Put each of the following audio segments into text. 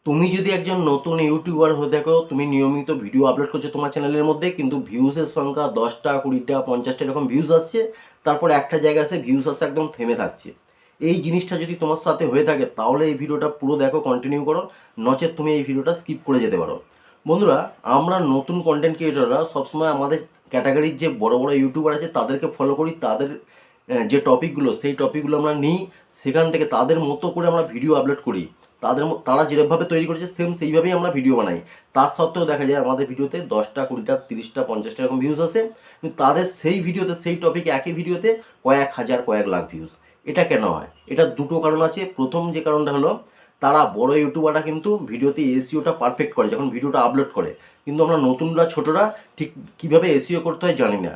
তুমি যদি একজন নতুন ইউটিউবার হয়ে থাকো, তুমি নিয়মিত ভিডিও আপলোড করছো তোমার চ্যানেলের মধ্যে, কিন্তু ভিউজের সংখ্যা 10টা 20টা 50টা এরকম ভিউজ আসছে, তারপর একটা জায়গায় এসে ভিউজ আসে একদম থেমে থাকছে। এই জিনিসটা যদি তোমার সাথে হয়ে থাকে তাহলে এই ভিডিওটা পুরো দেখো, কন্টিনিউ করো, নচেত তুমি এই ভিডিওটা স্কিপ করে যেতে পারো। বন্ধুরা, আমরা নতুন কন্টেন্ট ক্রিয়েটররা সবসময় আমাদের ক্যাটাগরির যে বড় বড় ইউটিউবার আছে তাদেরকে ফলো করি, তাদের যে টপিকগুলো সেই টপিকগুলো আমরা নিই, সেখান থেকে তাদের মতো করে আমরা ভিডিও আপলোড করি। তারা যেভাবে তৈরি করেছে সেম সেইভাবেই আমরা ভিডিও বানাই। তার সত্ত্বেও দেখা যায় আমাদের ভিডিওতে 10টা 20টা 30টা 50টা এরকম ভিউজ আসে, কিন্তু তাদের সেই ভিডিওতে সেই টপিকে একই ভিডিওতে কয়েক হাজার কয়েক লাখ ভিউজ। এটা কেন হয়? এটা দুটো কারণ আছে। প্রথম যে কারণটা হলো, তারা বড় ইউটিউবাররা কিন্তু ভিডিওতে এসইওটা পারফেক্ট করে যখন ভিডিওটা আপলোড করে, কিন্তু আমরা নতুনরা ছোটরা ঠিক কীভাবে এসইও করতে হয় জানি না,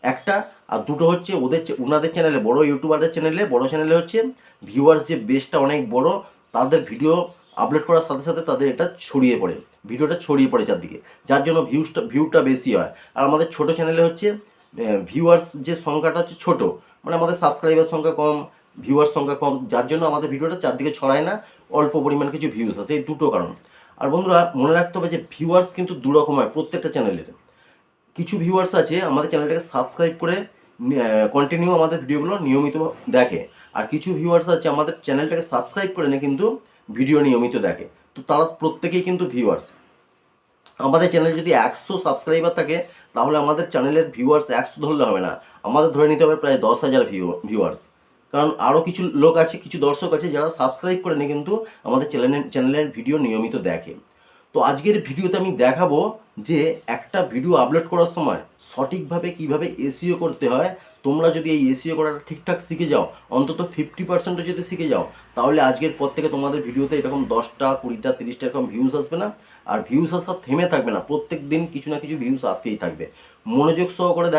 একটা। আর দুটো হচ্ছে ওনাদের চ্যানেলে, বড় ইউটিউবারদের চ্যানেলে, বড় চ্যানেলে হচ্ছে ভিউয়ার্স যে বেসটা অনেক বড়, তাদের ভিডিও আপলোড করার সাথে সাথে তাদের এটা ছড়িয়ে পড়ে, ভিডিওটা ছড়িয়ে পড়ে চারদিকে, যার জন্য ভিউটা বেশি হয়। আর আমাদের ছোট চ্যানেলে হচ্ছে ভিউয়ার্স যে সংখ্যাটা হচ্ছে ছোট, মানে আমাদের সাবস্ক্রাইবার সংখ্যা কম, ভিউয়ার্স সংখ্যা কম, যার জন্য আমাদের ভিডিওটা চারদিকে ছড়ায় না, অল্প পরিমাণ কিছু ভিউজ আছে। এই দুটো কারণ। আর বন্ধুরা, মনে রাখতে হবে যে ভিউয়ার্স কিন্তু দু রকম হয় প্রত্যেকটা চ্যানেলের। কিছু ভিউয়ার্স আছে আমাদের চ্যানেলটাকে সাবস্ক্রাইব করে কন্টিনিউ আমাদের ভিডিওগুলো নিয়মিত দেখে, আর কিছু ভিউয়ার্স আছে আমাদের চ্যানেলটাকে সাবস্ক্রাইব করে না কিন্তু ভিডিও নিয়মিত দেখে। তো তারা প্রত্যেকেই কিন্তু ভিউয়ার্স। আমাদের চ্যানেলে যদি 100 সাবস্ক্রাইবার থাকে তাহলে আমাদের চ্যানেলের ভিউয়ার্স 100 ধরলে হবে না, আমাদের ধরে নিতে হবে প্রায় 10,000 ভিউয়ার্স। কারণ আরও কিছু লোক আছে, কিছু দর্শক আছে যারা সাবস্ক্রাইব করে না কিন্তু আমাদের চ্যানেলের ভিডিও নিয়মিত দেখে। তো আজকের ভিডিওতে আমি দেখাবো যে একটা ভিডিও আপলোড করার সময় সঠিকভাবে কিভাবে এসইও করতে হয়। তোমরা যদি এই এসইও করাটা ঠিকঠাক শিখে যাও, অন্তত 50% যদি শিখে যাও, তাহলে আজকের পর থেকে তোমাদের ভিডিওতে এরকম 10টা 20টা 30টা এরকম ভিউজ আসবে না। আর ভিউজ আসা থেমে থাকবে না, প্রত্যেক দিন কিছু না কিছু ভিউজ আসতেই থাকবে। মনোযোগ সহকারে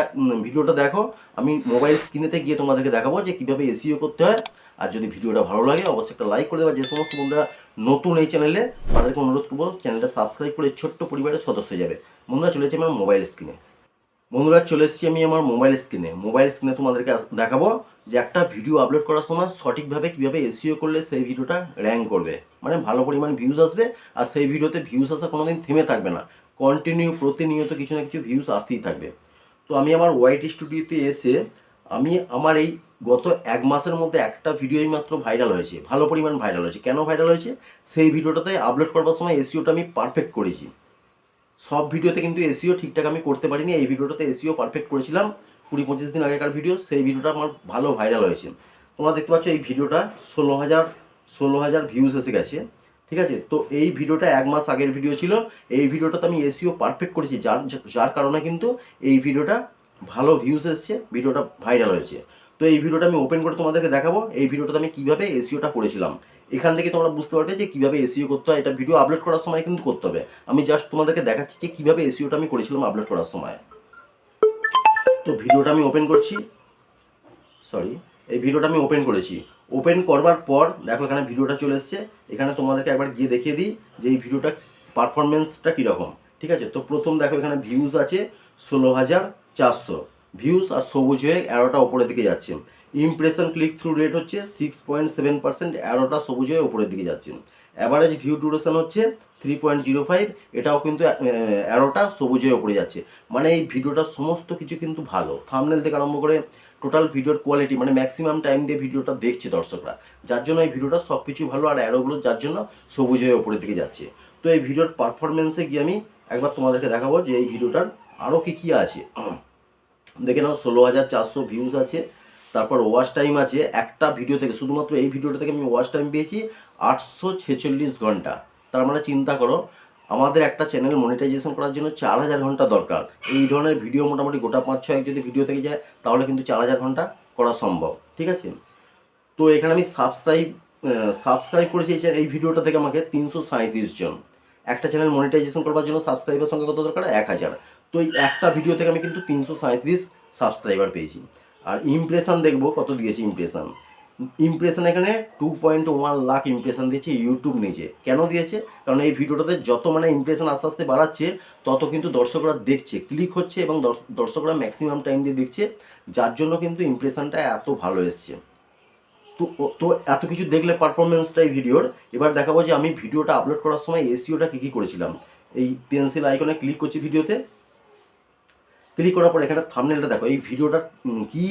ভিডিওটা দেখো। আমি মোবাইল স্ক্রিনেতে গিয়ে তোমাদেরকে দেখাবো যে কীভাবে এসইও করতে হয়। আর যদি ভিডিওটা ভালো লাগে অবশ্যই একটা লাইক করে দেবা। যে সমস্ত বন্ধুরা নতুন এই চ্যানেলে, তাদেরকে অনুরোধ করবো চ্যানেলটা সাবস্ক্রাইব করে ছোট্ট পরিবারের সদস্য হয়ে যাবে। বন্ধুরা, চলেছে আমার মোবাইল স্ক্রিনে। বন্ধুরা, চলে এসেছি আমি আমার মোবাইল স্ক্রিনে তোমাদেরকে দেখাবো যে একটা ভিডিও আপলোড করার সময় সঠিকভাবে কীভাবে এসইও করলে সেই ভিডিওটা র্যাঙ্ক করবে, মানে ভালো পরিমাণ ভিউজ আসবে। আর সেই ভিডিওতে ভিউজ আসা কোনোদিন থেমে থাকবে না, কন্টিনিউ প্রতিনিয়ত কিছু না কিছু ভিউজ আসতেই থাকবে। তো আমি আমার ওয়াইটি স্টুডিওতে এসে আমি আমার এই গত 1 মাসের মধ্যে একটা ভিডিওই মাত্র ভাইরাল হয়েছে, ভালো পরিমাণ ভাইরাল হয়েছে। কেন ভাইরাল হয়েছে? সেই ভিডিওটাতে আপলোড করবার সময় এসইওটা আমি পারফেক্ট করেছি। সব ভিডিওতে কিন্তু এসইও ঠিকঠাক আমি করতে পারিনি, এই ভিডিওটাতে এসইও পারফেক্ট করেছিলাম। 20-25 দিন আগেকার ভিডিও, সেই ভিডিওটা আমার ভালো ভাইরাল হয়েছে। তোমরা দেখতে পাচ্ছ এই ভিডিওটা 16,000 ভিউজ এসে গেছে। ঠিক আছে, তো এই ভিডিওটা 1 মাস আগের ভিডিও ছিল। এই ভিডিওটাতে আমি এসইও পারফেক্ট করেছি, যার কারণে কিন্তু এই ভিডিওটা ভালো ভিউজ এসছে, ভিডিওটা ভাইরাল হয়েছে। তো এই ভিডিওটা আমি ওপেন করে তোমাদেরকে দেখাবো এই ভিডিওটাতে আমি কীভাবে এসইওটা করেছিলাম। এখান থেকে তোমরা বুঝতে পারবে যে কীভাবে এসইও করতে হয়। এটা ভিডিও আপলোড করার সময় কিন্তু করতে হবে। আমি জাস্ট তোমাদেরকে দেখাচ্ছি যে কীভাবে এসইওটা আমি করেছিলাম আপলোড করার সময়। তো ভিডিওটা আমি ওপেন করছি, এই ভিডিওটা আমি ওপেন করেছি। ওপেন করবার পর দেখো এখানে ভিডিওটা চলে এসছে। এখানে তোমাদেরকে একবার গিয়ে দেখিয়ে দিই যে এই ভিডিওটা পারফরমেন্সটা কীরকম। ঠিক আছে, তো প্রথম দেখো এখানে ভিউজ আছে 16,400 ভিউজ, আর সবুজ হয়ে অ্যারোটা ওপরের দিকে যাচ্ছে। ইমপ্রেশন ক্লিক থ্রু রেট হচ্ছে 6.7%, অ্যারোটা সবুজ হয়ে ওপরের দিকে যাচ্ছে। অ্যাভারেজ ভিউ ডিউরেশন হচ্ছে 3.05, এটাও কিন্তু অ্যারোটা সবুজ হয়ে ওপরে যাচ্ছে। মানে এই ভিডিওটার সমস্ত কিছু কিন্তু ভালো, থাম্বনেল থেকে আরম্ভ করে টোটাল ভিডিওর কোয়ালিটি, মানে ম্যাক্সিমাম টাইম দিয়ে ভিডিওটা দেখছে দর্শকরা, যার জন্য এই ভিডিওটা সব কিছু ভালো। আর অ্যারোগুলো যার জন্য সবুজ হয়ে ওপরের দিকে যাচ্ছে। তো এই ভিডিওর পারফরমেন্সে গিয়ে আমি একবার তোমাদেরকে দেখাবো যে এই ভিডিওটার আরও কী কী আছে। দেখে নাও 16,400 ভিউজ আছে, তারপর ওয়াচ টাইম আছে একটা ভিডিও থেকে, শুধুমাত্র এই ভিডিওটা থেকে আমি ওয়াচ টাইম পেয়েছি 846 ঘন্টা। তার মানে চিন্তা করো, আমাদের একটা চ্যানেল মনিটাইজেশন করার জন্য 4,000 ঘন্টা দরকার। এই ধরনের ভিডিও মোটামুটি গোটা 5-6 যদি ভিডিও থেকে যায় তাহলে কিন্তু 4,000 ঘন্টা করা সম্ভব। ঠিক আছে, তো এখানে আমি সাবস্ক্রাইব করেছি এই ভিডিওটা থেকে আমাকে 337 জন। একটা চ্যানেল মনিটাইজেশন করবার জন্য সাবস্ক্রাইবার সংখ্যা কত দরকার? 1,000। তো এই একটা ভিডিও থেকে আমি কিন্তু 337 সাবস্ক্রাইবার পেয়েছি। আর ইমপ্রেশন দেখবো কত দিয়েছি। ইমপ্রেশন এখানে 2.1 লাখ ইমপ্রেশন দিয়েছে ইউটিউব নিজে। কেন দিয়েছে? কারণ এই ভিডিওটাতে যত মানে ইমপ্রেশন আস্তে আস্তে বাড়াচ্ছে তত কিন্তু দর্শকরা দেখছে, ক্লিক হচ্ছে, এবং দর্শকরা ম্যাক্সিমাম টাইম দিয়ে দেখছে, যার জন্য কিন্তু ইমপ্রেশনটা এত ভালো এসছে। তো তো এত কিছু দেখলে পারফরমেন্সটাই ভিডিওর। এবার দেখাবো যে আমি ভিডিওটা আপলোড করার সময় এসইওটা কী করেছিলাম। এই পেন্সিল আইকনে ক্লিক করছি, ভিডিওতে ক্লিক করার পর এখানে থাম্বনেলটা দেখো। এই ভিডিওটা কি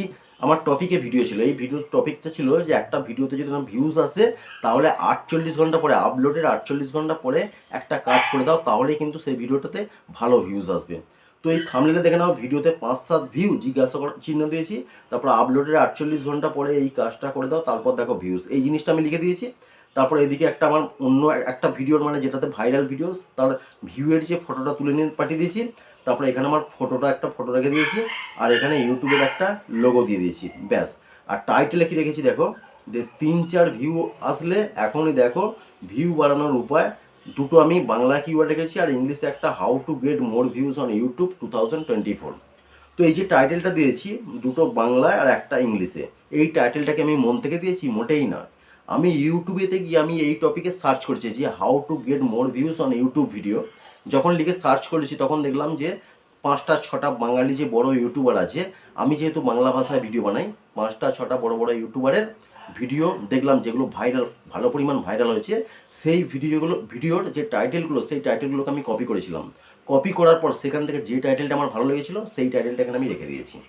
আমার টপিকে ভিডিও ছিল। এই ভিডিওর টপিকটা ছিল যে একটা ভিডিওতে যদি না ভিউজ আসে তাহলে 48 ঘন্টা পরে, আপলোডের 48 ঘন্টা পরে একটা কাজ করে দাও, তাহলে কিন্তু সেই ভিডিওটাতে ভালো ভিউজ আসবে। তো এই থাম্বনেলে দেখে নাও, ভিডিওতে 5-7 ভিউ জিজ্ঞাসা চিহ্ন দিয়েছি, তারপর আপলোডের 48 ঘন্টা পরে এই কাজটা করে দাও, তারপর দেখো ভিউজ, এই জিনিসটা আমি লিখে দিয়েছি। তারপর এদিকে একটা আমার অন্য একটা ভিডিওর মানে যেটাতে ভাইরাল ভিডিও, তার ভিউয়ের যে ফটোটা তুলে নিয়ে পাঠিয়ে দিয়েছি। তারপরে এখানে আমার একটা ফটো রেখে দিয়েছি, আর এখানে ইউটিউবের একটা লোগো দিয়ে দিয়েছি, ব্যাস। আর টাইটেলে কি রেখেছি দেখো, যে 3-4 ভিউ আসলে এখনই দেখো ভিউ বাড়ানোর উপায়। দুটো আমি বাংলা কিওয়ার্ড রেখেছি, আর ইংলিশে একটা how to get more views on YouTube 2024। তো এই যে টাইটেলটা দিয়েছি, দুটো বাংলায় আর একটা ইংলিশে, এই টাইটেলটাকে আমি মন থেকে দিয়েছি? মোটেই না। আমি ইউটিউবেতে গিয়ে আমি এই টপিকে সার্চ করেছি যে how to get more views on YouTube video. যখন লিখে সার্চ করেছি তখন দেখলাম যে 5-6টা বাঙালি যে বড় ইউটিউবার আছে, আমি যেহেতু বাংলা ভাষায় ভিডিও বানাই, 5-6টা বড় বড় ইউটিউবারের ভিডিও দেখলাম যেগুলো ভাইরাল, ভালো পরিমাণ ভাইরাল হয়েছে। সেই ভিডিওর যে টাইটেলগুলো, সেই টাইটেলগুলোকে আমি কপি করেছিলাম। কপি করার পর সেখান থেকে যে টাইটেলটা আমার ভালো লেগেছিলো সেই টাইটেলটা এখানে আমি রেখে দিয়েছি।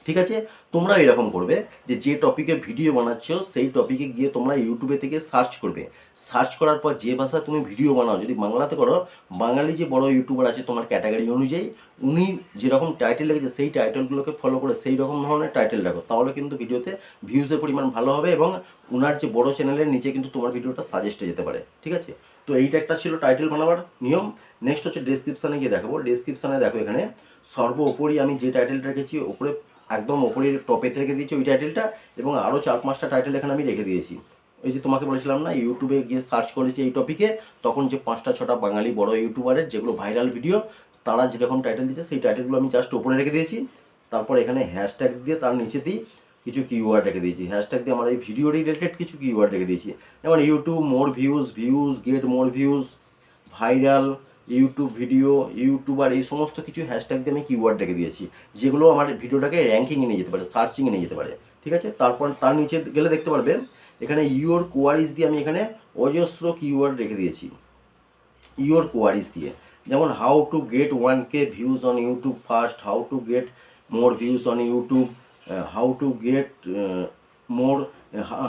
ঠিক আছে, তোমরা এরকম করবে যে টপিকে ভিডিও বানাচ্ছ সেই টপিকে গিয়ে তোমরা ইউটিউবে থেকে সার্চ করবে। সার্চ করার পর যে ভাষা তুমি ভিডিও বানাও, যদি বাংলাতে করো, বাঙালি যে বড় ইউটিউবার আছে তোমার ক্যাটাগরি অনুযায়ী, উনি যেরকম টাইটেল লেগেছে সেই টাইটেলগুলোকে ফলো করে সেই রকম ধরনের টাইটেল রাখো, তাহলে কিন্তু ভিডিওতে ভিউজের পরিমাণ ভালো হবে, এবং ওনার যে বড় চ্যানেলের নিচে কিন্তু তোমার ভিডিওটা সাজেস্টে যেতে পারে। ঠিক আছে, তো এইটা একটা ছিল টাইটেল বানাবার নিয়ম। নেক্সট হচ্ছে ডেসক্রিপশানে গিয়ে দেখাবো। ডেসক্রিপশানে দেখো, এখানে সর্বোপরি আমি যে টাইটেলটা রেখেছি, ওপরে একদম ওপরের টপেতে রেখে দিয়েছি ওই টাইটেলটা, এবং আরও 4-5টা টাইটেল এখানে আমি রেখে দিয়েছি। ওই যে তোমাকে বলেছিলাম না, ইউটিউবে গিয়ে সার্চ করেছি এই টপিকে, তখন যে 5-6টা বাঙালি বড় ইউটিউবারের যেগুলো ভাইরাল ভিডিও, তারা যেরকম টাইটেল দিয়েছে সেই টাইটেলগুলো আমি জাস্ট ওপরে রেখে দিয়েছি। তারপর এখানে হ্যাশট্যাগ দিয়ে তার নিচে দিয়ে কিছু কিওয়ার্ড রেখে দিয়েছি। হ্যাশট্যাগ দিয়ে আমার এই ভিডিও রিলেটেড কিছু কিওয়ার্ড রেখে দিয়েছি, যেমন ইউটিউব মোর views, gate more views, viral, YouTube video, YouTuber, এই সমস্ত কিছু হ্যাশট্যাগ দিয়ে আমি কিওয়ার্ড রেখে দিয়েছি, যেগুলো আমার ভিডিওটাকে র্যাঙ্কিংয়ে নিয়ে যেতে পারে, সার্চিংয়ে নিয়ে যেতে পারে। ঠিক আছে, তারপর তার নিচে গেলে দেখতে পারবে এখানে ইওর কোয়ারিজ দিয়ে আমি এখানে অজস্র কিওয়ার্ড রেখে দিয়েছি। ইওর কোয়ারিজ দিয়ে, যেমন how to get 1K views on YouTube first, how to get more views on YouTube, how to get more,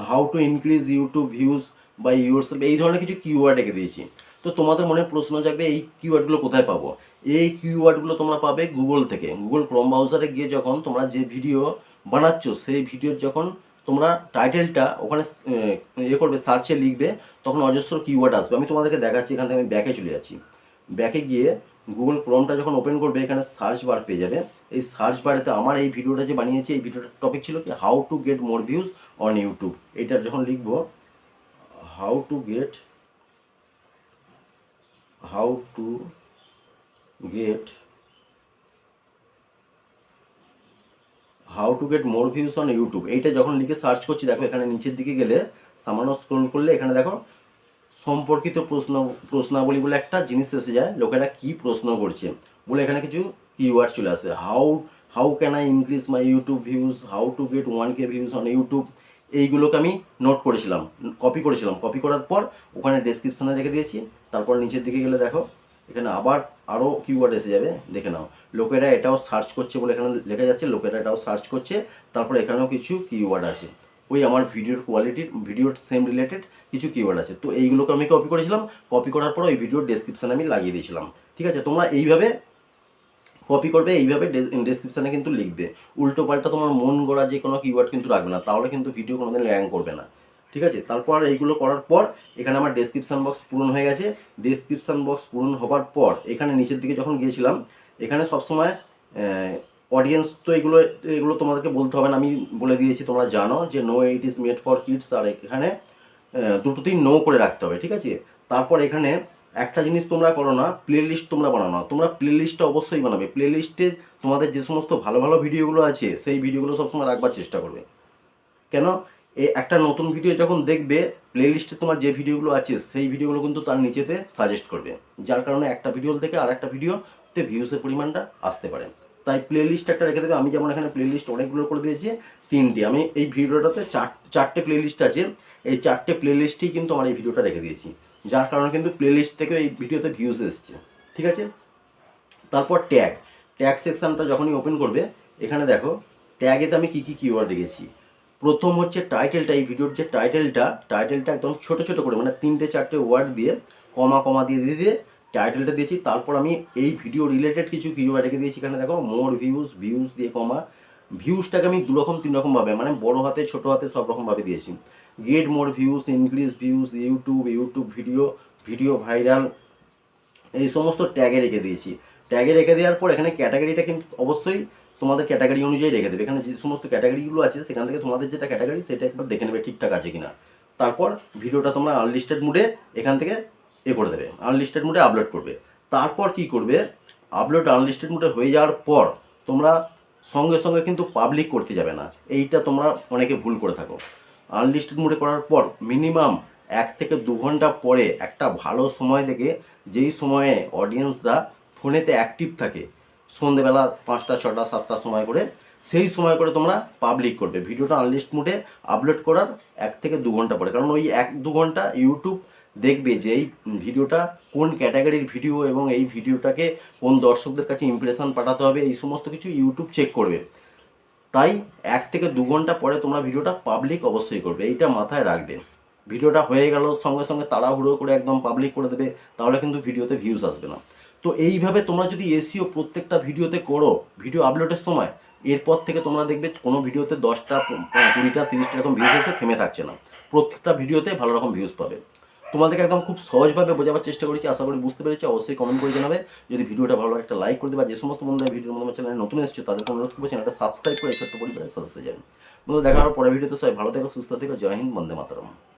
how to increase YouTube views by yourself, এই ধরনের কিছু কিওয়ার্ড রেখে দিয়েছি। তো তোমাদের মনে প্রশ্ন জাগবে এই কিওয়ার্ডগুলো কোথায় পাবো? এই কিওয়ার্ডগুলো তোমরা পাবে গুগল থেকে। গুগল ক্রোম ব্রাউজারে গিয়ে যখন তোমরা যে ভিডিও বানাচ্ছ সেই ভিডিওর যখন তোমরা টাইটেলটা ওখানে করবে, সার্চে লিখবে, তখন অজস্র কিওয়ার্ড আসবে। আমি তোমাদেরকে দেখাচ্ছি, এখান থেকে আমি ব্যাকে চলে যাচ্ছি। ব্যাকে গিয়ে গুগল ক্রোমটা যখন ওপেন করবে, এখানে সার্চ বার পেয়ে যাবে। এই সার্চ বারেতে আমার এই ভিডিওটা যে বানিয়েছি, এই ভিডিওটার টপিক ছিল কি how to get more views on YouTube. এটা যখন লিখবো how to get more views on YouTube, এইটা যখন লিখে সার্চ করছি, দেখো এখানে নিচের দিকে গেলে সামান্য স্ক্রল করলে এখানে দেখো সম্পর্কিত প্রশ্নাবলী বলে একটা জিনিস এসে যায়, লোকেরা কি প্রশ্ন করছে বলে এখানে কিছু কিওয়ার্ড চলে আসে। How can I increase my YouTube views, how to get 1K views on YouTube, এইগুলোকে আমি নোট করেছিলাম, কপি করার পর ওখানে ডেসক্রিপশানে রেখে দিয়েছি। তারপর নিচের দিকে গেলে দেখো এখানে আবার আরও কিওয়ার্ড এসে যাবে, দেখে নাও। লোকেরা এটাও সার্চ করছে বলে এখানে লেখা যাচ্ছে, লোকেরা এটাও সার্চ করছে। তারপর এখানেও কিছু কিওয়ার্ড আছে, ওই আমার ভিডিওর সেম রিলেটেড কিছু কিওয়ার্ড আছে। তো এইগুলোকে আমি কপি করেছিলাম, কপি করার পর ওই ভিডিওর ডেসক্রিপশানে আমি লাগিয়ে দিয়েছিলাম। ঠিক আছে, তোমরা এইভাবে কপি করবে, এইভাবে ডেসক্রিপশানে কিন্তু লিখবে। উল্টো পাল্টা তোমার মন গড়া যে কোনো কিওয়ার্ড কিন্তু রাখবে না, তাহলে কিন্তু ভিডিও কোনোদিন র্যাঙ্ক করবে না। ঠিক আছে, তারপর এইগুলো করার পর এখানে আমার ডেসক্রিপশান বক্স পূরণ হয়ে গেছে। ডেসক্রিপশান বক্স পূরণ হওয়ার পর এখানে নিচের দিকে যখন গিয়েছিলাম, এখানে সবসময় অডিয়েন্স, তো এগুলো তোমাদেরকে বলতে হবে না, আমি বলে দিয়েছি, তোমরা জানো যে no it is made for kids, আর এখানে দুটোতেই নো করে রাখতে হবে। ঠিক আছে, তারপর এখানে একটা জিনিস তোমরা করো না, প্লে লিস্ট তোমরা বানাও না। তোমরা প্লে লিস্টটা অবশ্যই বানাবে। প্লে লিস্টে তোমাদের যে সমস্ত ভালো ভালো ভিডিওগুলো আছে সেই ভিডিওগুলো সবসময় রাখবার চেষ্টা করবে। কেন, একটা নতুন ভিডিও যখন দেখবে, প্লে লিস্টে তোমার যে ভিডিওগুলো আছে সেই ভিডিওগুলো কিন্তু তার নিচেতে সাজেস্ট করবে, যার কারণে একটা ভিডিও থেকে আর একটা ভিডিওতে ভিউসের পরিমাণটা আসতে পারে। তাই প্লে লিস্ট একটা রেখে দেবে। আমি যেমন এখানে প্লে লিস্ট অনেকগুলো করে দিয়েছি, 3টে। আমি এই ভিডিওটাতে চারটে প্লে লিস্ট আছে, এই 4টে প্লে লিস্টেই কিন্তু আমার এই ভিডিওটা রেখে দিয়েছি, যার কারণে কিন্তু প্লে লিস্ট থেকে এই ভিডিওতে ভিউজ এসছে। ঠিক আছে, তারপর ট্যাগ সেকশনটা যখনই ওপেন করবে, এখানে দেখো ট্যাগেতে আমি কী কী কিওয়ার্ড রেখেছি। প্রথম হচ্ছে টাইটেলটা, এই ভিডিওর যে টাইটেলটা একদম ছোট ছোট করে, মানে 3-4টে ওয়ার্ড দিয়ে কমা দিয়ে টাইটেলটা দিয়েছি। তারপর আমি এই ভিডিও রিলেটেড কিছু কিওয়ার্ড রেখে দিয়েছি। এখানে দেখো মোর ভিউজ দিয়ে কমা। ভিউজটাকে আমি 2-3 রকমভাবে, মানে বড় হাতে ছোট হাতে সব রকমভাবে দিয়েছি। Gate more views, increase views, YouTube video viral, এই সমস্ত ট্যাগে রেখে দিয়েছি। ট্যাগে রেখে দেওয়ার পর এখানে ক্যাটাগরিটা কিন্তু অবশ্যই তোমাদের ক্যাটাগরি অনুযায়ী রেখে দেবে। এখানে যে সমস্ত ক্যাটাগরিগুলো আছে সেখান থেকে তোমাদের যেটা ক্যাটাগরি সেটা একবার দেখে নেবে ঠিকঠাক আছে কিনা। তারপর ভিডিওটা তোমরা আনলিস্টেড মুডে এখান থেকে করে দেবে, আনলিস্টেড মুডে আপলোড করবে। তারপর কি করবে, আপলোড আনলিস্টেড মুডে হয়ে যাওয়ার পর তোমরা সঙ্গে সঙ্গে কিন্তু পাবলিক করতে যাবে না, এইটা তোমরা অনেকে ভুল করে থাকো। আনলিস্টেড মুডে করার পর মিনিমাম 1 থেকে 2 ঘন্টা পরে একটা ভালো সময় দেখে, যেই সময়ে অডিয়েন্সরা ফোনেতে অ্যাক্টিভ থাকে, সন্ধ্যেবেলা 5টা 6টা 7টার সময় করে, সেই সময় করে তোমরা পাবলিক করবে ভিডিওটা আনলিস্ট মুডে আপলোড করার 1 থেকে 2 ঘন্টা পরে। কারণ ওই 1-2 ঘন্টা ইউটিউব দেখবে যে এই ভিডিওটা কোন ক্যাটাগরির ভিডিও এবং এই ভিডিওটাকে কোন দর্শকদের কাছে ইমপ্রেশন পাঠাতে হবে, এই সমস্ত কিছু ইউটিউব চেক করবে। তাই 1 থেকে 2 ঘন্টা পরে তোমরা ভিডিওটা পাবলিক অবশ্যই করবে, এইটা মাথায় রাখবে। ভিডিওটা হয়ে গেল সঙ্গে সঙ্গে তাড়াহুড়ো করে একদম পাবলিক করে দেবে, তাহলে কিন্তু ভিডিওতে ভিউজ আসবে না। তো এইভাবে তোমরা যদি এসইও প্রত্যেকটা ভিডিওতে করো ভিডিও আপলোডের সময়, এরপর থেকে তোমরা দেখবে কোনো ভিডিওতে 10টা 20টা 30টা এরকম ভিউজ এসে থেমে থাকছে না, প্রত্যেকটা ভিডিওতে ভালো রকম ভিউজ পাবে। তোমাদেরকে একদম খুব সহজভাবে বোঝাবার চেষ্টা করেছি, আশা করি বুঝতে পেরেছি। অবশ্যই কমেন্ট করে জানাবে। যদি ভিডিওটা ভালো লাগে একটা লাইক করে দেবে। যে সমস্ত বন্ধুরা ভিডিওর মধ্যে আমার চ্যানেলে নতুন এসেছে তাদেরকে অনুরোধ করবো চ্যানেলটা সাবস্ক্রাইব করে ছোট্ট পরিবারের সদস্য যাবেন। বন্ধু দেখা হবে পরের ভিডিওতে। সবাই ভালো থেকো, সুস্থ থেকো। জয় হিন্দ, বন্দে মাতরম।